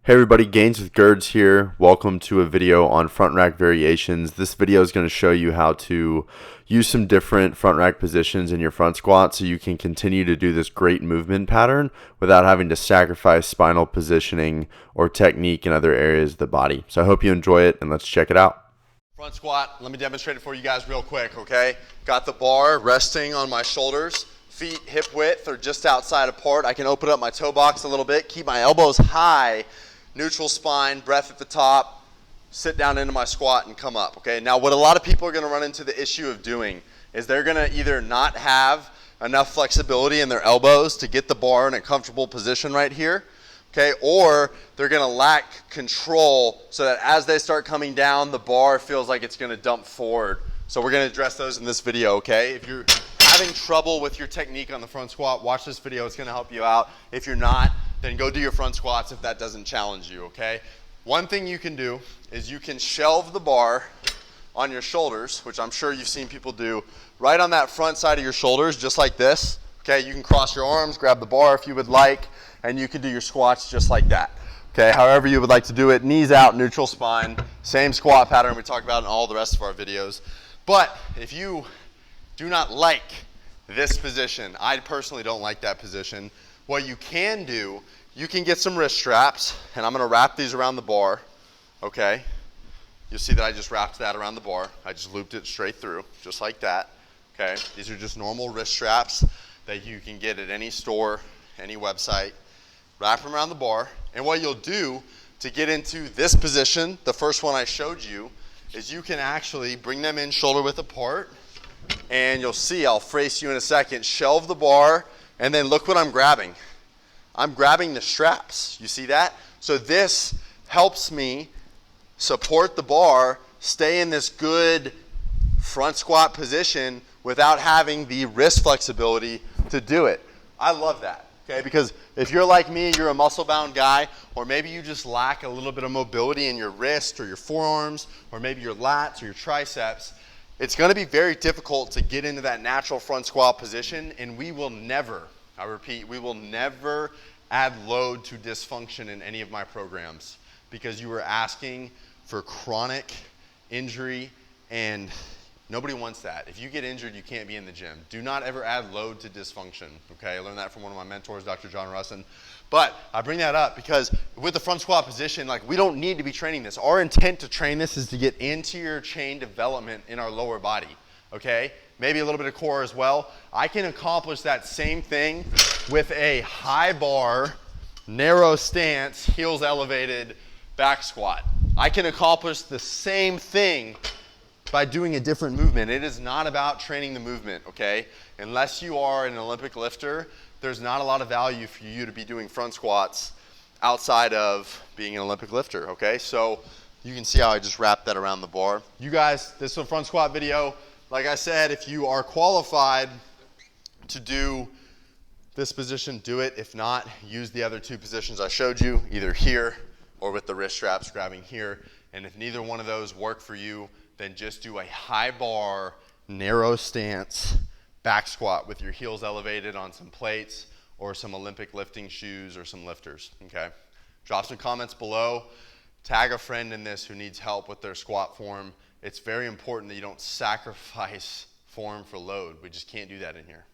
Hey everybody, Gains with Girds here. Welcome to a video on front rack variations. This video is going to show you how to use some different front rack positions in your front squat so you can continue to do this great movement pattern without having to sacrifice spinal positioning or technique in other areas of the body. So I hope you enjoy it and let's check it out. Front squat, let me demonstrate it for you guys real quick, okay? Got the bar resting on my shoulders. Feet hip width or just outside apart. I can open up my toe box a little bit, keep my elbows high, neutral spine, breath at the top, sit down into my squat and come up, okay? Now what a lot of people are gonna run into the issue of doing is they're gonna either not have enough flexibility in their elbows to get the bar in a comfortable position right here, okay? Or they're gonna lack control so that as they start coming down, the bar feels like it's gonna dump forward. So we're gonna address those in this video, okay? If you're having trouble with your technique on the front squat, watch this video, it's gonna help you out. If you're not, then go do your front squats if that doesn't challenge you, okay? One thing you can do is you can shelve the bar on your shoulders, which I'm sure you've seen people do, right on that front side of your shoulders, just like this, okay? You can cross your arms, grab the bar if you would like, and you can do your squats just like that, okay? However you would like to do it, knees out, neutral spine, same squat pattern we talked about in all the rest of our videos. But if you do not like this position, I personally don't like that position, what you can do, you can get some wrist straps, and I'm gonna wrap these around the bar, okay? You'll see that I just wrapped that around the bar. I just looped it straight through, just like that, okay? These are just normal wrist straps that you can get at any store, any website. Wrap them around the bar, and what you'll do to get into this position, the first one I showed you, is you can actually bring them in shoulder width apart, and you'll see, I'll face you in a second, shelve the bar, and then look what I'm grabbing. I'm grabbing the straps. You see that? So this helps me support the bar, stay in this good front squat position without having the wrist flexibility to do it. I love that, okay? Because if you're like me, you're a muscle-bound guy, or maybe you just lack a little bit of mobility in your wrist or your forearms, or maybe your lats or your triceps, it's gonna be very difficult to get into that natural front squat position, and we will never, I repeat, we will never add load to dysfunction in any of my programs because you are asking for chronic injury, and nobody wants that. If you get injured, you can't be in the gym. Do not ever add load to dysfunction, okay? I learned that from one of my mentors, Dr. John Russin. But I bring that up because with the front squat position, like, we don't need to be training this. Our intent to train this is to get anterior chain development in our lower body, okay? Maybe a little bit of core as well. I can accomplish that same thing with a high bar, narrow stance, heels elevated back squat. I can accomplish the same thing by doing a different movement. It is not about training the movement, okay? Unless you are an Olympic lifter, there's not a lot of value for you to be doing front squats outside of being an Olympic lifter, okay? So you can see how I just wrapped that around the bar. You guys, this is a front squat video. Like I said, if you are qualified to do this position, do it. If not, use the other two positions I showed you, either here or with the wrist straps grabbing here. And if neither one of those work for you, then just do a high bar, narrow stance, back squat with your heels elevated on some plates or some Olympic lifting shoes or some lifters, okay? Drop some comments below. Tag a friend in this who needs help with their squat form. It's very important that you don't sacrifice form for load. We just can't do that in here.